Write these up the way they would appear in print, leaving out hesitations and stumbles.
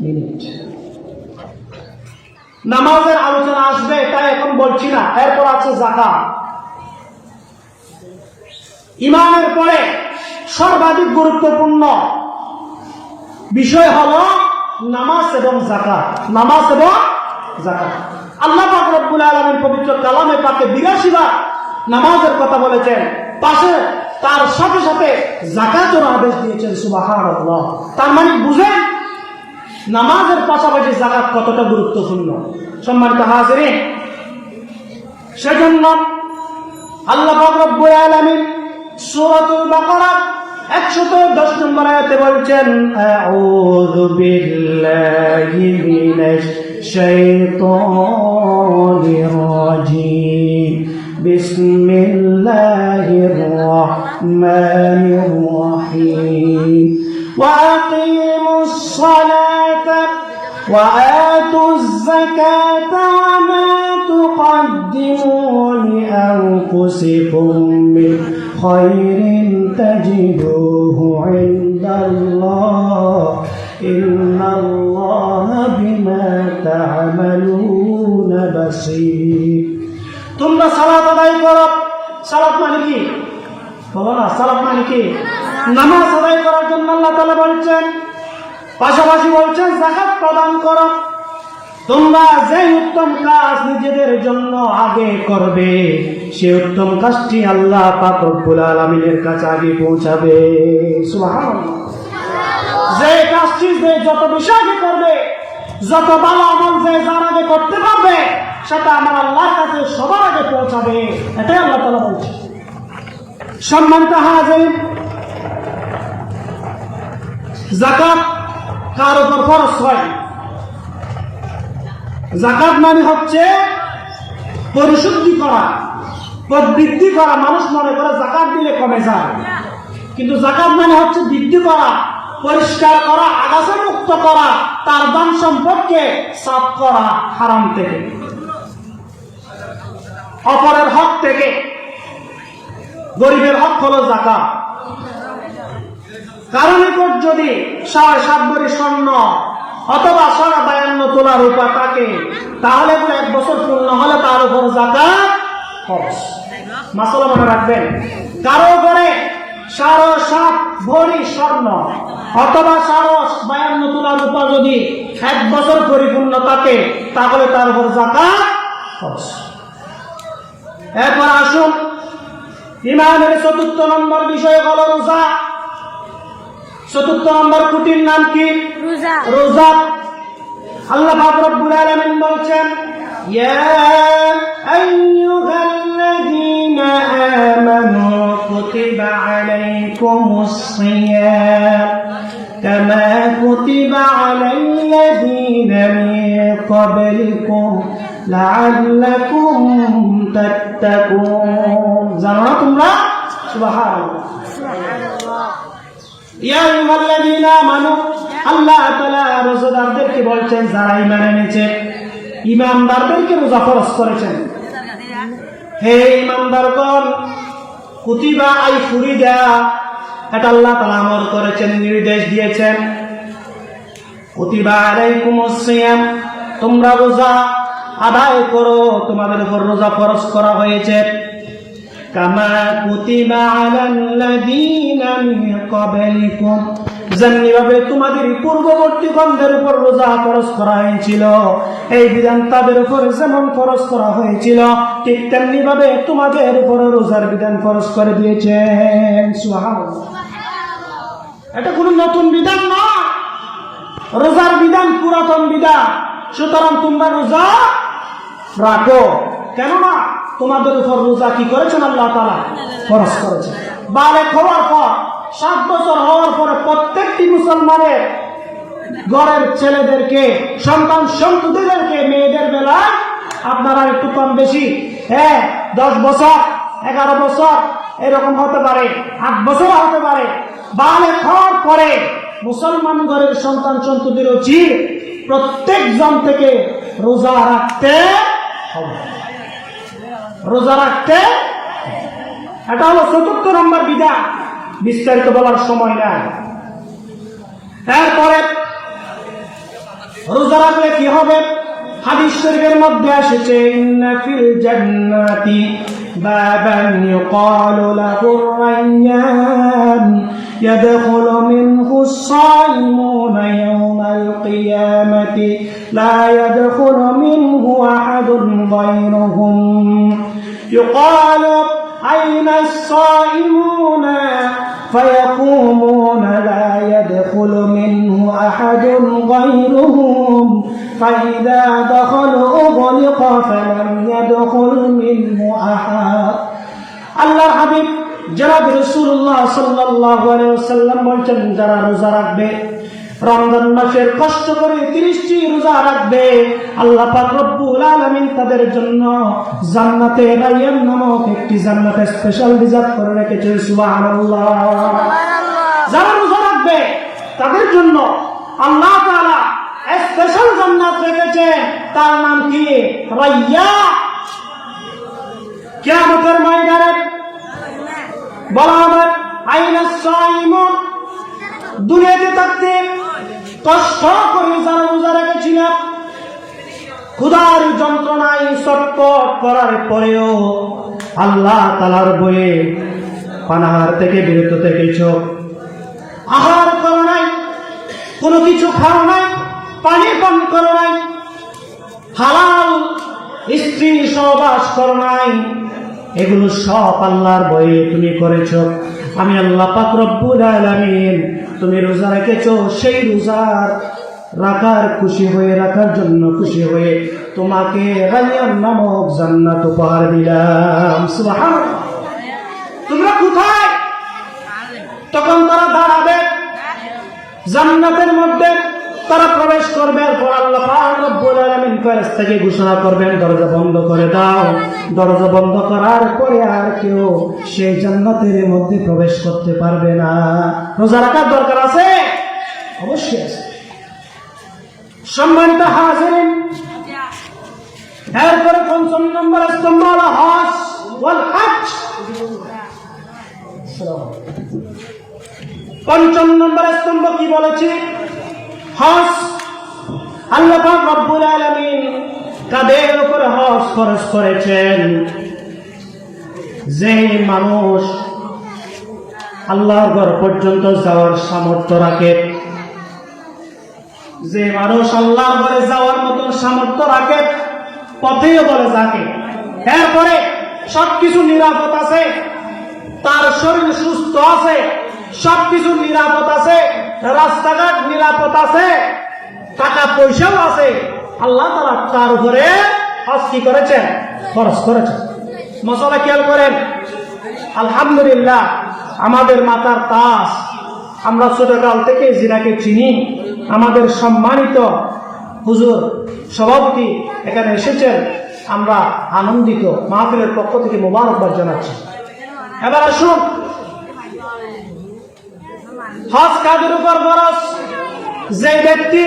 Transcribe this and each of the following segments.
Minute. নামাজের আলোচনা আসবে, তাই এখন বলছি না। এরপর আছে যাকাত। ঈমানের পরে সর্বাধিক গুরুত্বপূর্ণ বিষয় হলো নামাজ এবং যাকাত। নামাজ এবং যাকাত। আল্লাহ পাক রব্বুল আলামিন পবিত্র কালামে পাকে 82 বার নামাজের কথা বলেছেন, পাশে তার সাথে সাথে যাকাতের আদেশ দিয়েছেন। সুবহানাল্লাহ। তার মানে বুঝেন নামাজের পাশাপাশি যাকাত কতটা গুরুত্বপূর্ণ। সম্মানিত হাজিরিন, সেজন্য আল্লাহ পাক রব্বুল আলামিন সূরাতুল বাকারা 110 নম্বর আয়াতে বলছেন, আউযু বিল্লাহি মিনাশ শাইতানির রাজিম, বিসমিল্লাহির রাহমানির রাহিম, ওয়া আকিমুস সালাতা ওয়া আতুজ যাকাতা ওয়া মা তুকদ্দিমু লিআনফুসিকুম মিন খায়রিন তাজিদুহু ইনদাল্লাহ, ইন্নাল্লাহা বিমা তা'মালুনা বাসীর। তোমরা সালাত আদায় করো। সালাত মানে কি? বলো না, সালাত মানে কি? নামাজ আদায় করার জন্য আল্লাহ তাআলা বলছেন, পাশাপাশি বলছেন যাকাত প্রদান করো। তোমরা যে উত্তম কাজ নিজেদের জন্য আগে করবে, সে উত্তম কাজটি আল্লাহ পাক রব্বুল আলামিনের কাছে আগে পৌঁছাবে। সুবহানাল্লাহ। যে কাজটি যে যত বেশি আগে করবে, যত ভালো আমল যে যার আগে করতে পারবে, সেটা আমার আল্লাহর কাছে সবার আগে পৌঁছাবে। এটাই আল্লাহ তাআলা বলছেন। সম্মানিত হাজির, যাকাত কার উপর খরচ হয়? যাকাত মানে হচ্ছে পরিশুদ্ধি করা, বৃদ্ধি করা। মানুষ মনে করে যাকাত দিলে কমে যায়, কিন্তু যাকাত মানে হচ্ছে বৃদ্ধি করা, পরিষ্কার করা, আগাছা মুক্ত করা, তার দান সম্পদকে সাফ করা হারাম থেকে, অপরের হক থেকে। গরিবের হক হলো যাকাত। কারণ নিকট যদি 7.5 ভরি স্বর্ণ অথবা 52 তোলা রূপা থাকে, তাহলে 1 বছর পূর্ণ হলে তার উপর যাকাত খরচ। মাসালা মনে রাখবেন, কারো উপরে 7.5 ভরি স্বর্ণ অথবা 52 তোলা রূপা যদি 1 বছর পরিপূর্ণ থাকে, তাহলে তার উপর যাকাত খরচ। এরপর আসুন, ঈমানের 4র্থ নম্বর বিষয় হলো রোজা। 4র্থ নম্বর কুটির নাম কি? রোজা। আল্লাহ পাক রব্বুল আলামিন বলছেন, ইয়া আইয়ুহাল্লাযীনা আমানু কুতিবা আলাইকুমুস সিয়াম কামা কুতিবা আলাল্লাযীনা মিন ক্বাবলিকুম লাআল্লাকুম তাত্তাকুন। জানো না তোমরা? সুবহানাল্লাহ। ইয়া আইয়ুহাল্লাযীনা আমানু, আল্লাহ তাআলা রোজাদারদেরকে বলছেন যারা ঈমান এনেছে, ঈমানদারদেরকে রোজা ফরজ করেছেন। হে ঈমানদারগণ, কুতিবা আই ফুরিদা, এটা আল্লাহ তাআলা আমর করেছেন, নির্দেশ দিয়েছেন। কুতিবা আলাইকুমুস সিয়াম, তোমরা রোজা আদায় করো, তোমাদের উপর রোজা ফরজ করা হয়েছে। কামা কুতিবা আলাল্লাযীনা মিন ক্বাবলিকুম, যেমনিভাবে তোমাদের পূর্ববর্তীগণদের উপর রোজা ফরজ করা হয়েছিল, এই বিধান তাদের উপর যেমন ফরজ করা হয়েছিল, ঠিক তেমনি ভাবে তোমাদের উপর রোজার বিধান ফরজ করে দিয়েছেন। সুবহানাল্লাহ। এটা কোনো নতুন বিধান না, রোজার বিধান পুরাতন বিধান। সুতরাং তোমরা রোজা রাখো, কেননা তোমাদের উপর রোজা কি করেছেন? আল্লাহ তাআলা ফরজ করেছেন। বালেগ হওয়ার পর, 7 বছর হওয়ার পরে প্রত্যেকটি মুসলমানের ঘরের ছেলেদেরকে, সন্তান সন্ততিদেরকে, মেয়েদের বেলায় আপনারা একটু কম বেশি 10 বছর, 11 বছর এরকম হতে পারে, 8 বছর হতে পারে। বালেগ হওয়ার পরে মুসলমান ঘরের সন্তান সন্ততির উচিত প্রত্যেকজন থেকে রোজা রাখতে হবে। রোজা রাখতে, এটা হলো 4র্থ নম্বর বিধান। বিস্তারিত বলার সময় নাই। এরপরে রোজা রাখলে কি হবে? হাদিস শরীফের মধ্যে এসেছে, ইন্না ফিল জান্নাতি বাবান ইউকালু লাহু রায়্যান ইয়াদখুলু মিনহু আস-সাইমুনা ইয়াওমাল কিয়ামাতি লা ইয়াদখুলু মিনহু আহাদুন গায়রুহুম ইউকালু আইনা আস-সাইমুনা فيقومون لا يدخل منه أحد غيرهم فإذا دخلوا أغلق فلم يدخل منه أحد আল্লাহর হাবিব জনাব রাসূলুল্লাহ সাল্লাল্লাহু আলাইহি ওয়াসাল্লাম বলেন, যারা রোজা রাখবে, রমজান মাসের কষ্ট করে 30টি রোজা রাখবে, আল্লাহ পাক রব্বুল আলামিন তাদের জন্য জান্নাতে রায়্যান নামক একটি জান্নাতে স্পেশাল রিজার্ভ করে রেখেছে। সুবহানাল্লাহ। যারা রোজা রাখবে তাদের জন্য আল্লাহ তাআলা স্পেশাল জান্নাত রেখেছে, তার নাম কি? রায়্যান। কিয়ামতের ময়দানে বলা হবে, আইনা সাইমুন, দুনিয়াতে থাকতে কষ্ট করে যারা রোজা রেখেছিলাম, ক্ষুধার যন্ত্রণায় ছটফট করার পরেও আল্লাহ তাআলার ভয়ে পানাহার থেকে বিরত থেকেছ, আহার করো নাই, কোনো কিছু খাও নাই, পানি পান করো নাই, হালাল স্ত্রী সহবাস করো নাই, এগুলো সব আল্লাহর ভয়ে তুমি করেছ। আমি আল্লাহ পাক রব্বুল আলামিন তুমি রোজা রেখেছো, সেই রোজার রাখার জন্য খুশি হয়ে তোমাকে রায়্যান নামক জান্নাত উপহার দিলাম। সুবহানাল্লাহ। তোমরা কোথায়? তখন তারা দাঁড়াবে জান্নাতের মধ্যে, তারা প্রবেশ করবে। এরপর আল্লাহ পাক রব্বুল আলামিন ফেরেশতাকে ঘোষণা করবেন, দরজা বন্ধ করে দাও। দরজা বন্ধ করার পরে আর কেউ সেই জান্নাতের মধ্যে প্রবেশ করতে পারবে না। রোজা রাখার দরকার আছে? অবশ্যই আছে। সম্মানিত হাজিরিন, এরপরে ৫ম নম্বর স্তম্ভ হলো হজ ওয়াল হজ। ৫ম নম্বর স্তম্ভ কি বলেছি? হজ। আল্লাহ পাক রব্বুল আলামিন কাদের উপরে হজ খরচ করেছেন? যে মানুষ আল্লাহর ঘর পর্যন্ত যাওয়ার সামর্থ্য রাখে, যে মানুষ আল্লাহর ঘরে যাওয়ার মতো সামর্থ্য রাখে, পথেও বলে যাকে, এরপরে সবকিছু নিরাপদ আছে, তার শরীর সুস্থ আছে, সবকিছু নিরাপদ আছে, রাস্তাঘাট নিরাপদ আছে, টাকা পয়সাও আছে, আল্লাহ তাআলা তার উপরে হজ কি করেছেন? খরচ করেছেন। মশলা খেয়াল করেন। আলহামদুলিল্লাহ, আমাদের মাতার তাজ, আমরা ছোটকাল থেকে জিনাকে চিনি। আমাদের সম্মানিত হুজুর সভাপতি এখানে এসেছেন, আমরা আনন্দিত, মাহফিলের পক্ষ থেকে মোবারকবাদ জানাচ্ছি। এবার আসুন, হজ কাদের উপর ফরজ? যে ব্যক্তি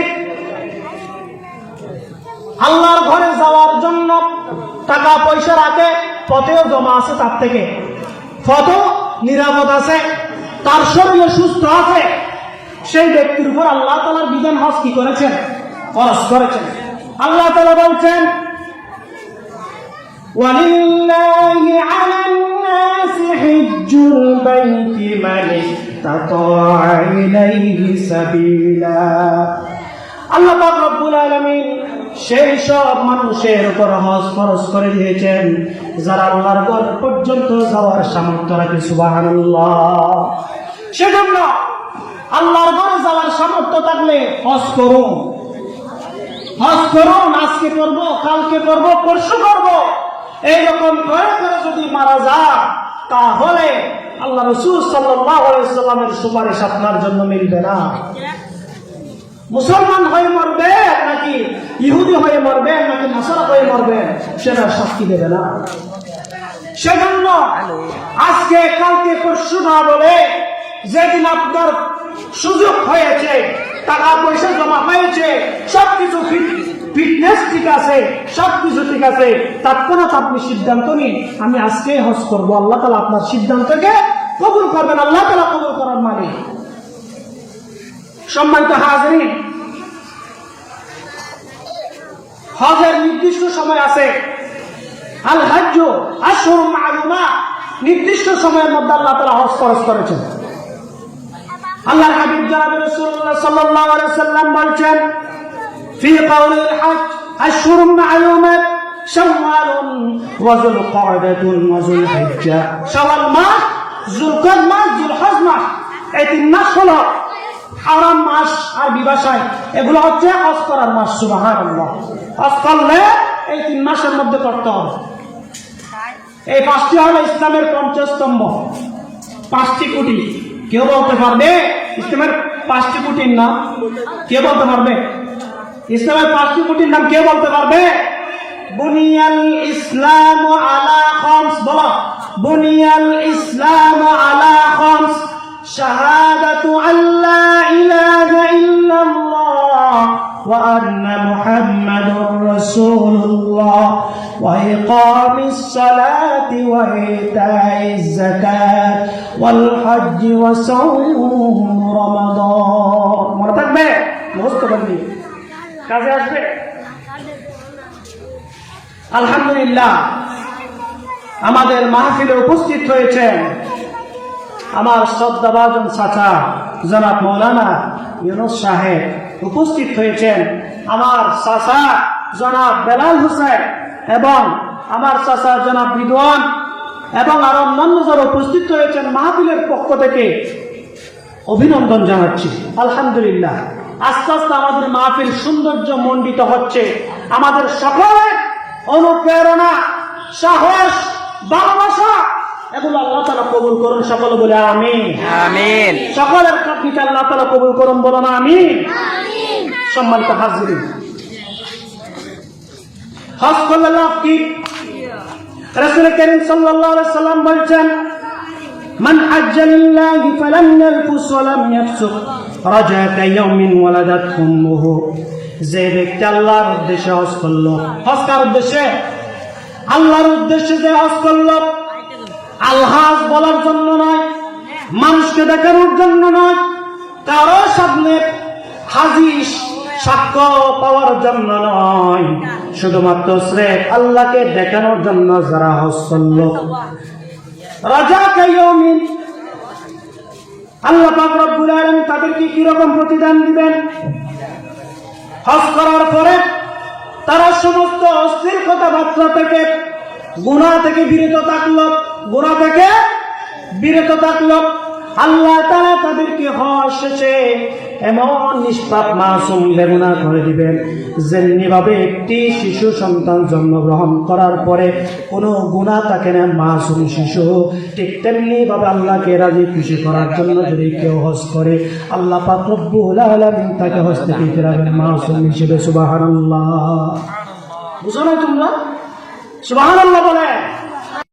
আল্লাহর ঘরে যাওয়ার জন্য টাকা পয়সা রাখে, পথেও জমা আছে, তার থেকে পথ নিরাপদ আছে, তার শরীর সুস্থ আছে, সেই ব্যক্তির উপর আল্লাহ তাআলার বিধান হজ কি করেছেন? ফরজ করেছেন। আল্লাহ তাআলা বলছেন, ওয়ালিল্লাহি আলান নাসি হিজ্জুল বাইতি মান ইসতাতাআ ইলাইহি সাবিলা। আল্লাহ পাক রব্বুল আলামিন সেই সব মানুষের উপর হজ ফরজ করে দিয়েছেন যারা আল্লাহর ঘর পর্যন্ত যাওয়ার সামর্থ্য রাখে। সুবহানাল্লাহ। সেজন্য আল্লাহর ঘরে যাওয়ার সামর্থ্য থাকলে হজ করুন, হজ করুন। আজকে করব, কালকে করব, পরশু করব, এইরকম করে করে যদি মারা যায়, তাহলে আল্লাহ রাসূল সাল্লাল্লাহু আলাইহি ওয়াসাল্লামের সুপারিশ আপনার জন্য মিলবে না। মুসলমান হয়ে মরবেন নাকি ইহুদি হয়ে মরবেন নাকি নাসারা হয়ে মরবেন, সেটা সাক্ষী দেবে না। সেজন্য আজকে কালকে পরশু না বলে, যেদিন আপনার সুযোগ হয়েছে, টাকা পয়সা জমা হয়েছে, সবকিছু ফিটনেস ঠিক আছে, সবকিছু ঠিক আছে, তৎক্ষণাৎ আপনি সিদ্ধান্ত নিন, আমি আজকে হজ করবো। আল্লাহ তাআলা আপনার সিদ্ধান্তকে কবুল করবেন। আল্লাহ তাআলা কবুল করার মালিক। সম্মানিত হাজিরিন, হজের নির্দিষ্ট সময় আছে। আল হজ্জ আশহুরুম মা'লুমাত, নির্দিষ্ট সময়ের মধ্যে আল্লাহ তাআলা হজ ফরজ করেছেন। আল্লাহর হাবিব জনাব রাসূলুল্লাহ সাল্লাল্লাহু আলাইহি ওয়াসাল্লাম বলেছেন, ফি কাউলিল হজ আশহুরুম মা'লুমাত শাওয়ালুন ওয়া যুলকাদাতুন ওয়া যুলহিজ্জা। শাওয়াল মাস, যুলকাদ মাস, যুলহজ মাস, এই তিন মাস হলো হারাম মাস আরবি ভাষায়। এগুলো হচ্ছে হজ করার মাস। সুবহানাল্লাহ। হজ করলে এই তিন মাসের মধ্যে করতে হবে। এই পাঁচটি হলো ইসলামের পঞ্চস্তম্ভ, পাঁচটি কুটি। কেউ বলতে পারবে ইসলামের পাঁচটি কুটির নাম? কে বলতে পারবে? ইসলামের পাঁচটি কুটির নাম কে বলতে পারবে? বুনিয়াল ইসলাম আলা খামস। বলো, বুনিয়াল ইসলাম আলা খামস। শাহাদাতু আল্লা ইলাহা ইল্লাল্লাহ ওয়া আন্না মুহাম্মাদুর রাসূলুল্লাহ ওয়া ইকামিস সালাতি ওয়া ইতাইজ যাকাত ওয়াল হজ্জি ওয়া সাওম রমাদান। মনে থাকবে? মুখস্থ করবি, কাজে আসবে। আলহামদুলিল্লাহ, আমাদের মাহফিলে উপস্থিত হয়েছেন আমার শ্রদ্ধাভাজন চাচা জনাব মৌলানা ইউনুস সাহেব, উপস্থিত হয়েছেন আমার চাচা জনাব বেলাল হোসেন, এবং আমার চাচা জনাব রিদওয়ান, এবং আরো অন্যান্য যারা উপস্থিত হয়েছেন। মাহফিলের পক্ষ থেকে অভিনন্দন জানাচ্ছি। আলহামদুলিল্লাহ, আস্তে আস্তে আমাদের মাহফিল সৌন্দর্য মণ্ডিত হচ্ছে। আমাদের সকলের অনুপ্রেরণা, সাহস, ভালোবাসা এগুলো আল্লাহ তাআলা কবুল করুন। সকলে বলে আমিন। আমিন। সকলের কাছে আল্লাহ তাআলা কবুল করুন, বলো না আমিন। সম্মানিত হাজিরিন, হজ করলে লাভ কি? রাসূল করিম সাল্লাল্লাহু আলাইহি সাল্লাম বলেছেন, মান হাজ্জা লিল্লাহি ফালাম ইয়ারফুস ওয়া লাম ইয়াফসুক রাজাকা ইয়াউমিন ওয়ালাদাত উম্মুহু। যে ব্যক্তি আল্লাহর উদ্দেশ্যে হজ করলো, হজ কার উদ্দেশ্যে? আল্লাহর উদ্দেশ্যে যে হজ করলো, আলহাজ বলার জন্য নয়, মানুষকে দেখানোর জন্য নয়, কারো সামনে হাজির সাক্ষ্য পাওয়ার জন্য নয়, শুধুমাত্র স্রেফ আল্লাহকে দেখানোর জন্য যারা হজ করলো, রাজাকা ইয়াউমিন, আল্লাহ পাক রব্বুল আলামিন তাদেরকে কি রকম প্রতিদান দিবেন? হজ করার পরে তারা সমস্ত অশ্লীল কথাবার্তা থেকে, গুনাহ থেকে বিরত থাকলো, গুনাহ থেকে বিরত থাকলো। আল্লাহ তাআলা তাদেরকে হজ শেষে এমন নিষ্পাপ মাসুম বেগুনাহ করে দিবেন, যেমনি ভাবে একটি শিশু সন্তান জন্মগ্রহণ করার পরে কোনো গুনাহ থাকে না, মাসুম শিশু, ঠিক তেমনি ভাবে আল্লাহকে রাজি খুশি করার জন্য যদি কেউ হজ করে, আল্লাহ পাক রব্বুল আলামিন তাকে হজ থেকে ফেরাবেন মাসুম হিসেবে। সুবহানাল্লাহ। বুঝো না তোমরা? সুবহানাল্লাহ বলে।